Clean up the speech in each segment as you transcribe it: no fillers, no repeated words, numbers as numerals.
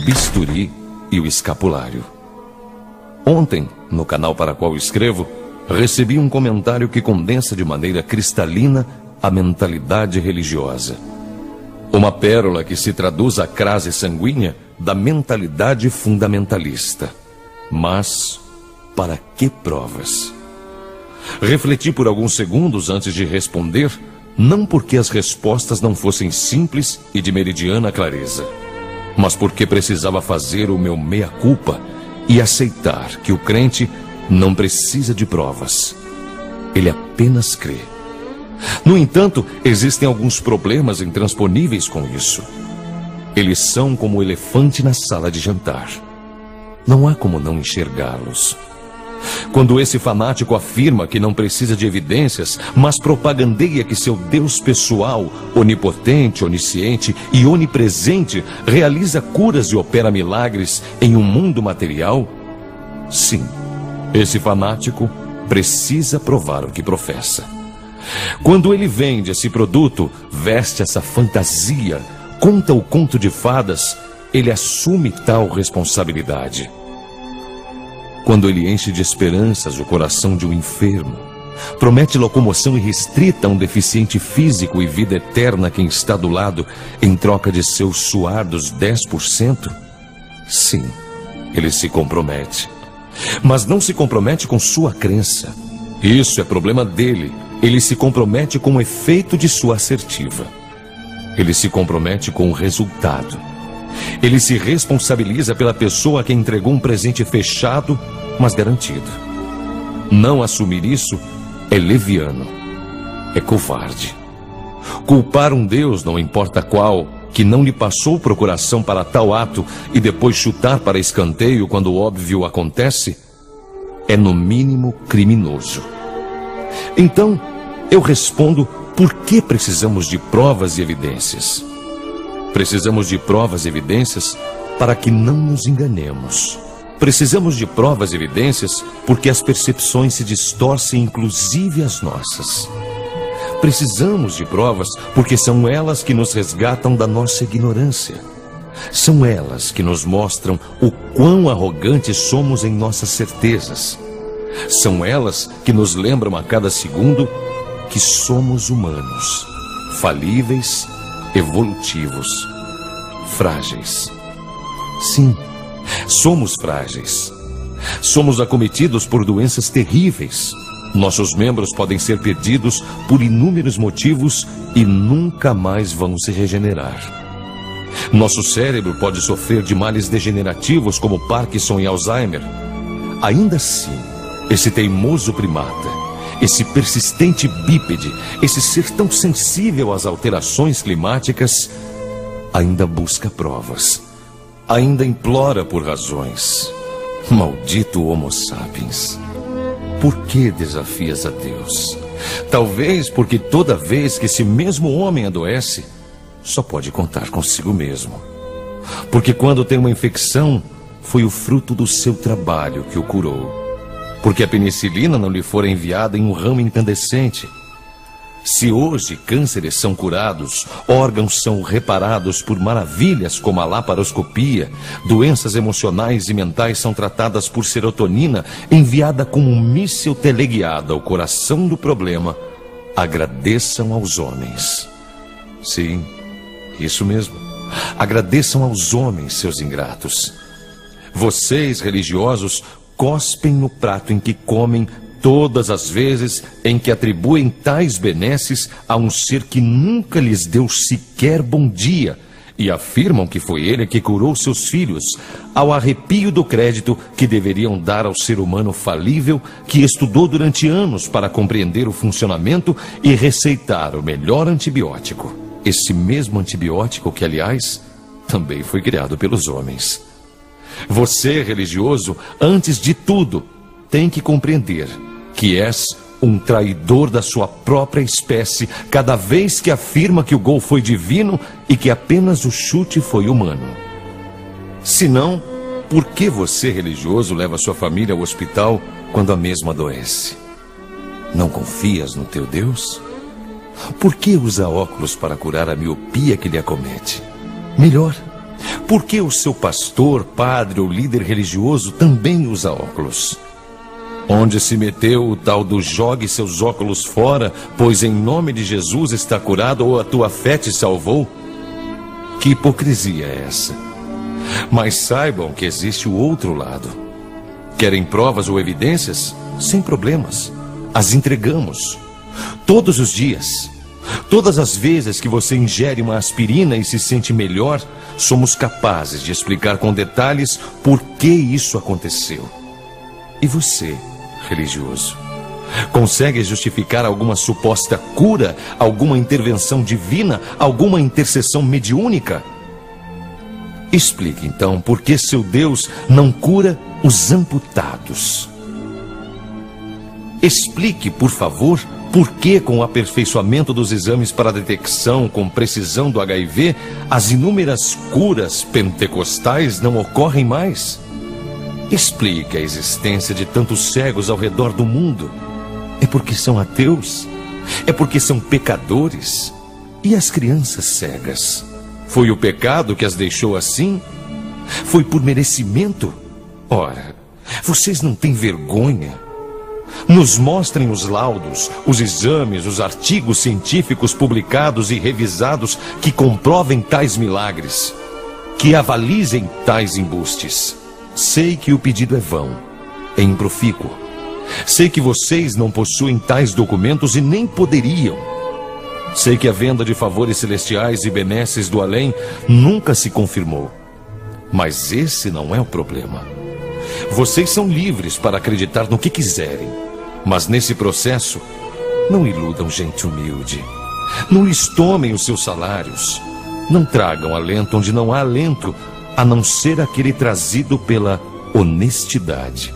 bisturi e o escapulário. Ontem, no canal para qual escrevo, recebi um comentário que condensa de maneira cristalina a mentalidade religiosa. Uma pérola que se traduz à crase sanguínea da mentalidade fundamentalista. Mas, para que provas? Refleti por alguns segundos antes de responder, não porque as respostas não fossem simples e de meridiana clareza, mas porque precisava fazer o meu meia-culpa e aceitar que o crente não precisa de provas. Ele apenas crê. No entanto, existem alguns problemas intransponíveis com isso. Eles são como o elefante na sala de jantar. Não há como não enxergá-los. Quando esse fanático afirma que não precisa de evidências, mas propagandeia que seu Deus pessoal, onipotente, onisciente e onipresente, realiza curas e opera milagres em um mundo material, sim, esse fanático precisa provar o que professa. Quando ele vende esse produto, veste essa fantasia, conta o conto de fadas, ele assume tal responsabilidade. Quando ele enche de esperanças o coração de um enfermo, promete locomoção irrestrita a um deficiente físico e vida eterna a quem está do lado, em troca de seu suar dos 10%, sim, ele se compromete. Mas não se compromete com sua crença. Isso é problema dele. Ele se compromete com o efeito de sua assertiva. Ele se compromete com o resultado. Ele se responsabiliza pela pessoa a quem entregou um presente fechado, mas garantido. Não assumir isso é leviano, é covarde. Culpar um Deus, não importa qual, que não lhe passou procuração para tal ato e depois chutar para escanteio quando o óbvio acontece, é no mínimo criminoso. Então, eu respondo, por que precisamos de provas e evidências? Precisamos de provas e evidências para que não nos enganemos. Precisamos de provas e evidências porque as percepções se distorcem, inclusive as nossas. Precisamos de provas porque são elas que nos resgatam da nossa ignorância. São elas que nos mostram o quão arrogantes somos em nossas certezas. São elas que nos lembram a cada segundo que somos humanos, falíveis, evolutivos, frágeis. Sim, somos frágeis. Somos acometidos por doenças terríveis. Nossos membros podem ser perdidos por inúmeros motivos e nunca mais vão se regenerar. Nosso cérebro pode sofrer de males degenerativos como Parkinson e Alzheimer. Ainda assim, esse teimoso primata, esse persistente bípede, esse ser tão sensível às alterações climáticas, ainda busca provas, ainda implora por razões. Maldito Homo sapiens! Por que desafias a Deus? Talvez porque toda vez que esse mesmo homem adoece, só pode contar consigo mesmo. Porque quando tem uma infecção, foi o fruto do seu trabalho que o curou. Porque a penicilina não lhe fora enviada em um ramo incandescente. Se hoje cânceres são curados, órgãos são reparados por maravilhas como a laparoscopia, doenças emocionais e mentais são tratadas por serotonina enviada como um míssil teleguiado ao coração do problema, agradeçam aos homens. Sim, isso mesmo. Agradeçam aos homens, seus ingratos. Vocês, religiosos, cospem no prato em que comem todas as vezes em que atribuem tais benesses a um ser que nunca lhes deu sequer bom dia e afirmam que foi ele que curou seus filhos, ao arrepio do crédito que deveriam dar ao ser humano falível que estudou durante anos para compreender o funcionamento e receitar o melhor antibiótico. Esse mesmo antibiótico que, aliás, também foi criado pelos homens. Você, religioso, antes de tudo, tem que compreender que és um traidor da sua própria espécie cada vez que afirma que o gol foi divino e que apenas o chute foi humano. Se não, por que você, religioso, leva sua família ao hospital quando a mesma adoece? Não confias no teu Deus? Por que usa óculos para curar a miopia que lhe acomete? Melhor, Por que o seu pastor, padre ou líder religioso também usa óculos? Onde se meteu o tal do jogue seus óculos fora, pois em nome de Jesus está curado ou a tua fé te salvou? Que hipocrisia é essa? Mas saibam que existe o outro lado. Querem provas ou evidências? Sem problemas. As entregamos. Todos os dias. Todas as vezes que você ingere uma aspirina e se sente melhor, somos capazes de explicar com detalhes por que isso aconteceu. E você, religioso, consegue justificar alguma suposta cura, alguma intervenção divina, alguma intercessão mediúnica? Explique então por que seu Deus não cura os amputados. Explique, por favor, por que, com o aperfeiçoamento dos exames para detecção com precisão do HIV, as inúmeras curas pentecostais não ocorrem mais? Explique a existência de tantos cegos ao redor do mundo. É porque são ateus? É porque são pecadores? E as crianças cegas? Foi o pecado que as deixou assim? Foi por merecimento? Ora, vocês não têm vergonha? Nos mostrem os laudos, os exames, os artigos científicos publicados e revisados que comprovem tais milagres, que avalizem tais embustes. Sei que o pedido é vão, é improfícuo. Sei que vocês não possuem tais documentos e nem poderiam. Sei que a venda de favores celestiais e benesses do além nunca se confirmou. Mas esse não é o problema. Vocês são livres para acreditar no que quiserem. Mas nesse processo, não iludam gente humilde. Não lhes tomem os seus salários. Não tragam alento onde não há alento, a não ser aquele trazido pela honestidade.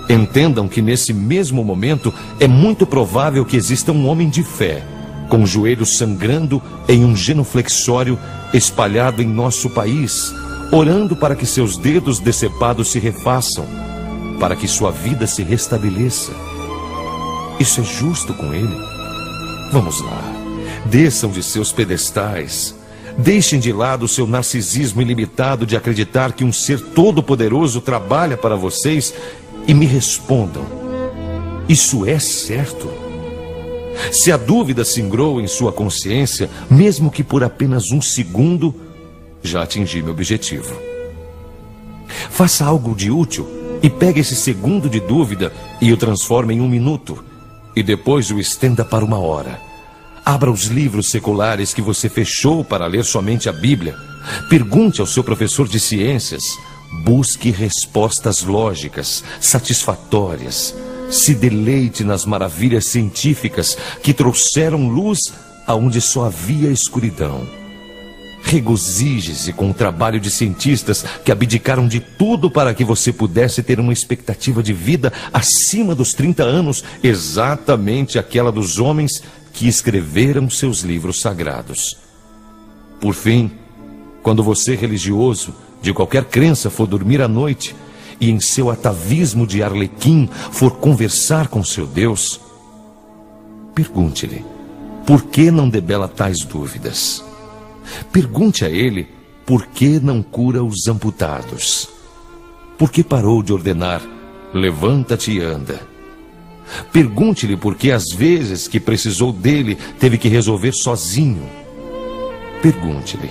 Entendam que nesse mesmo momento é muito provável que exista um homem de fé, com os joelhos sangrando em um genuflexório espalhado em nosso país, orando para que seus dedos decepados se refaçam, para que sua vida se restabeleça. Isso é justo com ele? Vamos lá, desçam de seus pedestais, deixem de lado o seu narcisismo ilimitado de acreditar que um ser todo-poderoso trabalha para vocês e me respondam: isso é certo? Se a dúvida singrou em sua consciência, mesmo que por apenas um segundo, já atingi meu objetivo. Faça algo de útil e pegue esse segundo de dúvida e o transforme em 1 minuto. E depois o estenda para 1 hora. Abra os livros seculares que você fechou para ler somente a Bíblia. Pergunte ao seu professor de ciências. Busque respostas lógicas, satisfatórias. Se deleite nas maravilhas científicas que trouxeram luz aonde só havia escuridão. Regozije-se com o trabalho de cientistas que abdicaram de tudo para que você pudesse ter uma expectativa de vida acima dos 30 anos, exatamente aquela dos homens que escreveram seus livros sagrados. Por fim, quando você, religioso, de qualquer crença, for dormir à noite e em seu atavismo de arlequim for conversar com seu Deus, pergunte-lhe, por que não debela tais dúvidas? Pergunte a ele por que não cura os amputados. Por que parou de ordenar, levanta-te e anda? Pergunte-lhe por que às vezes que precisou dele teve que resolver sozinho. Pergunte-lhe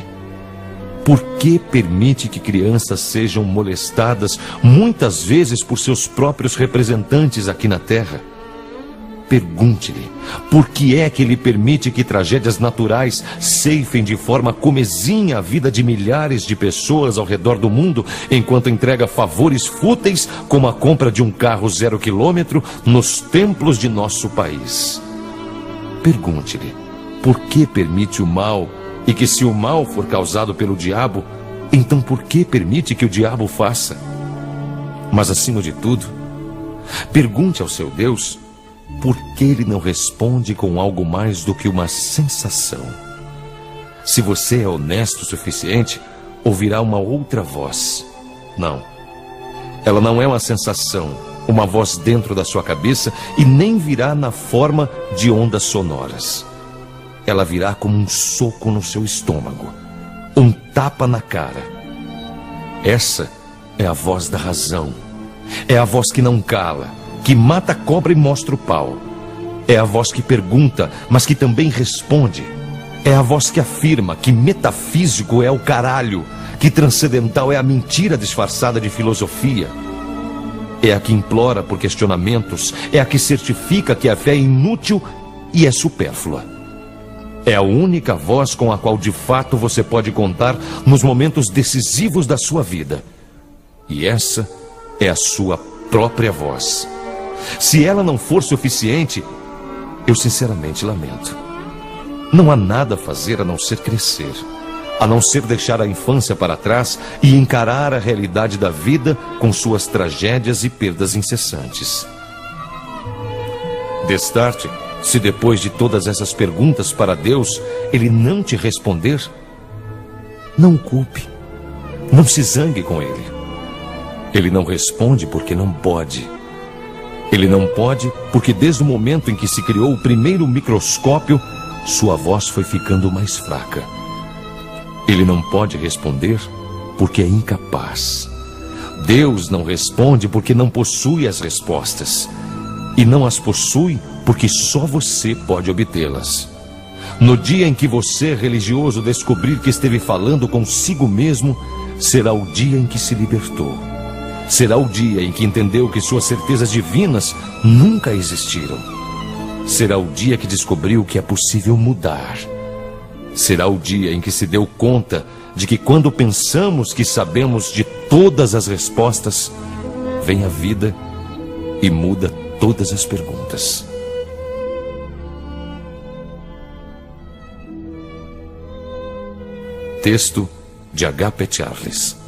por que permite que crianças sejam molestadas muitas vezes por seus próprios representantes aqui na Terra. Pergunte-lhe por que é que ele permite que tragédias naturais ceifem de forma comezinha a vida de milhares de pessoas ao redor do mundo, enquanto entrega favores fúteis como a compra de um carro 0 km nos templos de nosso país. Pergunte-lhe por que permite o mal e que, se o mal for causado pelo diabo, então por que permite que o diabo faça? Mas acima de tudo, pergunte ao seu Deus por que ele não responde com algo mais do que uma sensação. Se você é honesto o suficiente, ouvirá uma outra voz. Não, ela não é uma sensação, uma voz dentro da sua cabeça, e nem virá na forma de ondas sonoras. Ela virá como um soco no seu estômago, um tapa na cara. Essa é a voz da razão. É a voz que não cala, que mata a cobra e mostra o pau. É a voz que pergunta, mas que também responde. É a voz que afirma que metafísico é o caralho, que transcendental é a mentira disfarçada de filosofia. É a que implora por questionamentos, é a que certifica que a fé é inútil e é supérflua. É a única voz com a qual de fato você pode contar nos momentos decisivos da sua vida. E essa é a sua própria voz. Se ela não for suficiente, eu sinceramente lamento. Não há nada a fazer a não ser crescer, a não ser deixar a infância para trás e encarar a realidade da vida com suas tragédias e perdas incessantes. Destarte, se depois de todas essas perguntas para Deus, Ele não te responder, não o culpe, não se zangue com Ele. Ele não responde porque não pode. Ele não pode porque desde o momento em que se criou o primeiro microscópio, sua voz foi ficando mais fraca. Ele não pode responder porque é incapaz. Deus não responde porque não possui as respostas. E não as possui porque só você pode obtê-las. No dia em que você, religioso, descobrir que esteve falando consigo mesmo, será o dia em que se libertou. Será o dia em que entendeu que suas certezas divinas nunca existiram. Será o dia que descobriu que é possível mudar. Será o dia em que se deu conta de que quando pensamos que sabemos de todas as respostas, vem a vida e muda todas as perguntas. Texto de H.P. Charles.